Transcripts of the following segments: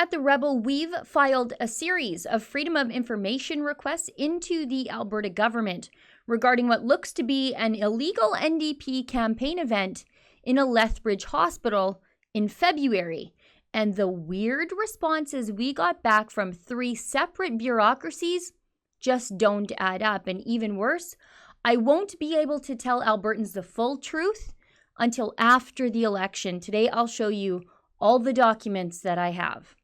At the Rebel, we've filed a series of Freedom of Information requests into the Alberta government regarding what looks to be an illegal NDP campaign event in a Lethbridge hospital in February. And the weird responses we got back from 3 separate bureaucracies just don't add up. And even worse, I won't be able to tell Albertans the full truth until after the election. Today, I'll show you all the documents that I have.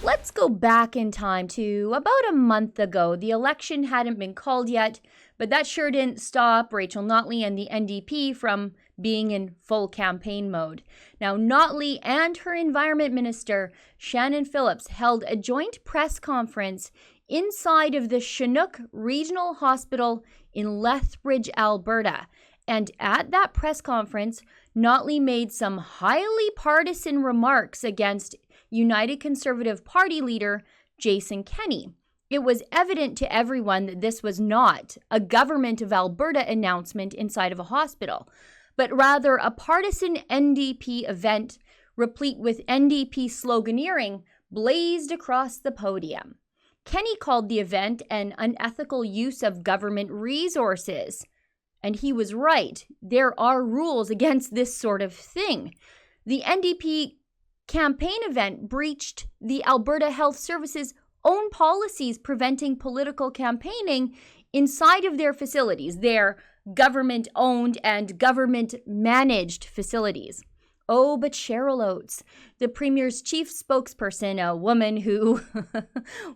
Let's go back in time to about a month ago. The election hadn't been called yet, but that sure didn't stop Rachel Notley and the NDP from being in full campaign mode. Now, Notley and her Environment Minister, Shannon Phillips, held a joint press conference inside of the Chinook Regional Hospital in Lethbridge, Alberta. And at that press conference, Notley made some highly partisan remarks against United Conservative Party leader Jason Kenney. It was evident to everyone that this was not a Government of Alberta announcement inside of a hospital, but rather a partisan NDP event replete with NDP sloganeering blazed across the podium. Kenney called the event an unethical use of government resources. And he was right. There are rules against this sort of thing. The NDP campaign event breached the Alberta Health Services' own policies preventing political campaigning inside of their facilities, their government-owned and government-managed facilities. Oh, but Cheryl Oates, the Premier's chief spokesperson, a woman who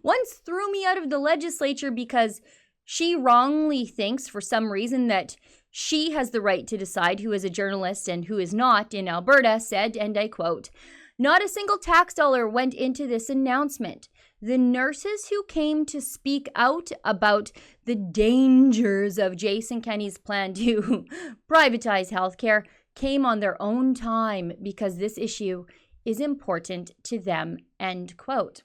once threw me out of the legislature because she wrongly thinks for some reason that she has the right to decide who is a journalist and who is not in Alberta, said, and I quote, "Not a single tax dollar went into this announcement. The nurses who came to speak out about the dangers of Jason Kenney's plan to privatize healthcare came on their own time because this issue is important to them," end quote.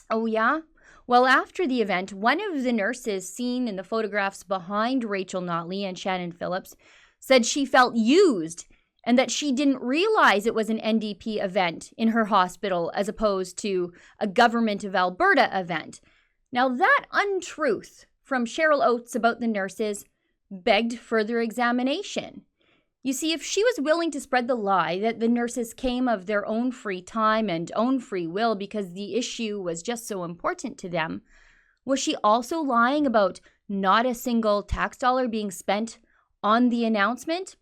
Oh yeah? Well, after the event, one of the nurses seen in the photographs behind Rachel Notley and Shannon Phillips said she felt used and that she didn't realize it was an NDP event in her hospital as opposed to a Government of Alberta event. Now, that untruth from Cheryl Oates about the nurses begged further examination. You see, if she was willing to spread the lie that the nurses came of their own free time and own free will because the issue was just so important to them, was she also lying about not a single tax dollar being spent on the announcement?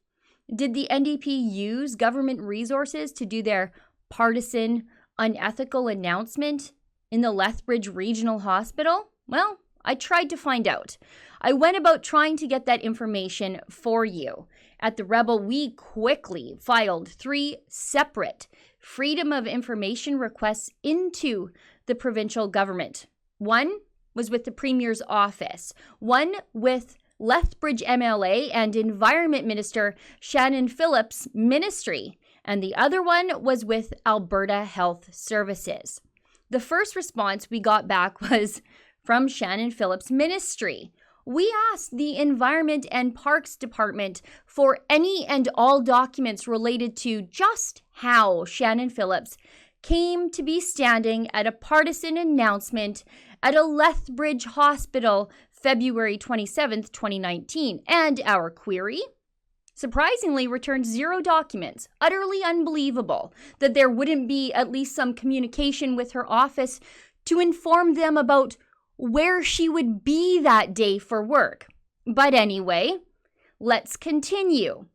Did the NDP use government resources to do their partisan, unethical announcement in the Lethbridge Regional Hospital? Well, I tried to find out. I went about trying to get that information for you. At the Rebel, we quickly filed 3 separate Freedom of Information requests into the provincial government. One was with the Premier's office, one with Lethbridge MLA and Environment Minister Shannon Phillips' ministry, and the other one was with Alberta Health Services. The first response we got back was from Shannon Phillips' ministry. We asked the Environment and Parks Department for any and all documents related to just how Shannon Phillips came to be standing at a partisan announcement at a Lethbridge hospital February 27th, 2019. And our query surprisingly returned 0 documents. Utterly unbelievable that there wouldn't be at least some communication with her office to inform them about where she would be that day for work. But anyway, let's continue.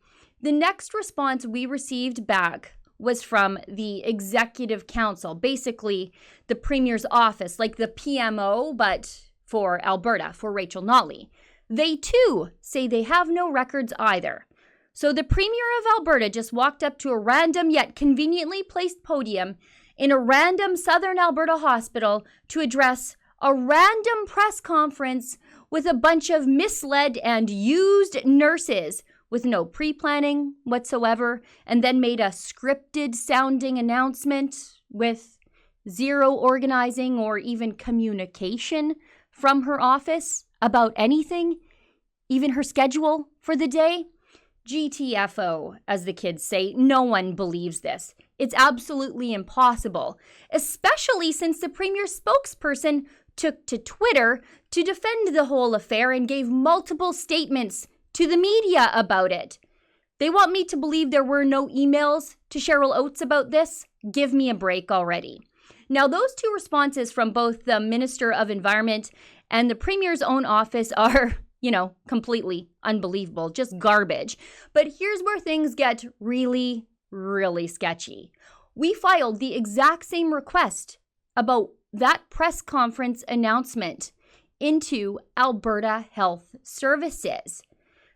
The next response we received back was from the Executive Council, basically the Premier's office, like the PMO, but for Alberta, for Rachel Notley. They too say they have no records either. So the Premier of Alberta just walked up to a random yet conveniently placed podium in a random southern Alberta hospital to address a random press conference with a bunch of misled and used nurses with no pre-planning whatsoever, and then made a scripted sounding announcement with 0 organizing or even communication from her office about anything, even her schedule for the day. GTFO, as the kids say. No one believes this. It's absolutely impossible, especially since the Premier's spokesperson took to Twitter to defend the whole affair and gave multiple statements to the media about it. They want me to believe there were no emails to Cheryl Oates about this? Give me a break already. Now, those two responses from both the Minister of Environment and the Premier's own office are, completely unbelievable, just garbage. But here's where things get really, really sketchy. We filed the exact same request about that press conference announcement into Alberta Health Services.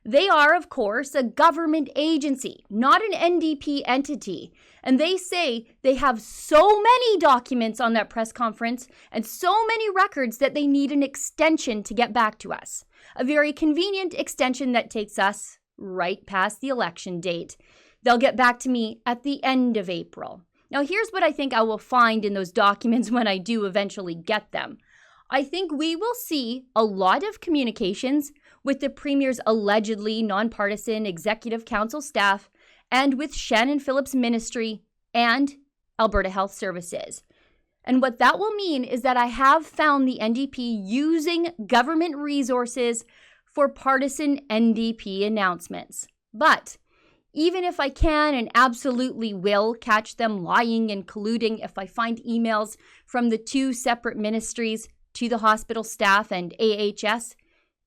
They are, of course, a government agency, not an NDP entity. And they say they have so many documents on that press conference and so many records that they need an extension to get back to us. A very convenient extension that takes us right past the election date. They'll get back to me at the end of April. Now, here's what I think I will find in those documents when I do eventually get them. I think we will see a lot of communications with the Premier's allegedly nonpartisan Executive Council staff and with Shannon Phillips' ministry and Alberta Health Services. And what that will mean is that I have found the NDP using government resources for partisan NDP announcements. But even if I can and absolutely will catch them lying and colluding, if I find emails from the two separate ministries to the hospital staff and AHS,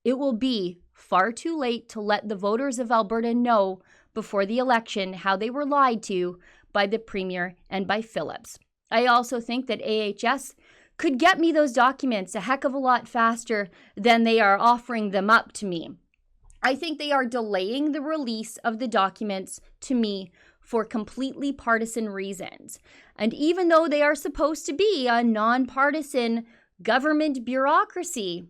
it will be far too late to let the voters of Alberta know before the election how they were lied to by the Premier and by Phillips. I also think that AHS could get me those documents a heck of a lot faster than they are offering them up to me. I think they are delaying the release of the documents to me for completely partisan reasons. And even though they are supposed to be a nonpartisan government bureaucracy,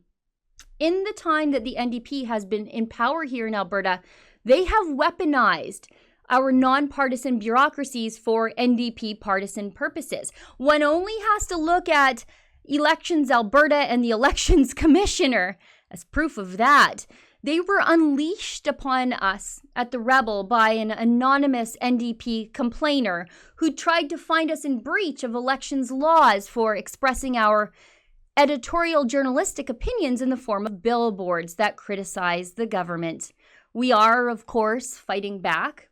in the time that the NDP has been in power here in Alberta, they have weaponized our nonpartisan bureaucracies for NDP partisan purposes. One only has to look at Elections Alberta and the Elections Commissioner as proof of that. They were unleashed upon us at the Rebel by an anonymous NDP complainer who tried to find us in breach of elections laws for expressing our editorial journalistic opinions in the form of billboards that criticize the government. We are, of course, fighting back,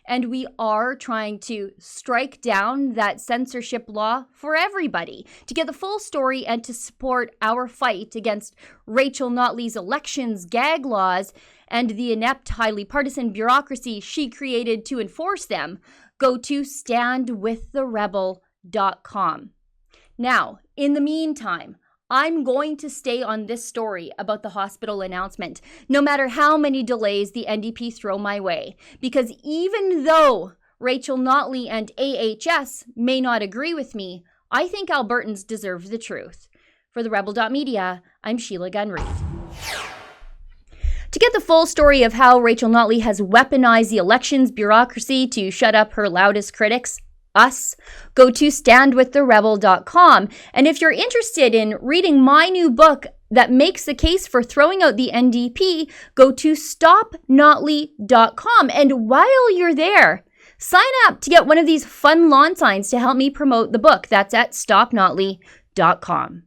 and we are trying to strike down that censorship law for everybody. To get the full story and to support our fight against Rachel Notley's elections gag laws and the inept, highly partisan bureaucracy she created to enforce them, go to standwiththerebel.com. Now, in the meantime, I'm going to stay on this story about the hospital announcement, no matter how many delays the NDP throw my way. Because even though Rachel Notley and AHS may not agree with me, I think Albertans deserve the truth. For the Rebel.media, I'm Sheila Gunn Reid. To get the full story of how Rachel Notley has weaponized the elections bureaucracy to shut up her loudest critics, us, go to standwiththerebel.com. And if you're interested in reading my new book that makes the case for throwing out the NDP, go to stopnotley.com. And while you're there, sign up to get one of these fun lawn signs to help me promote the book. That's at stopnotley.com.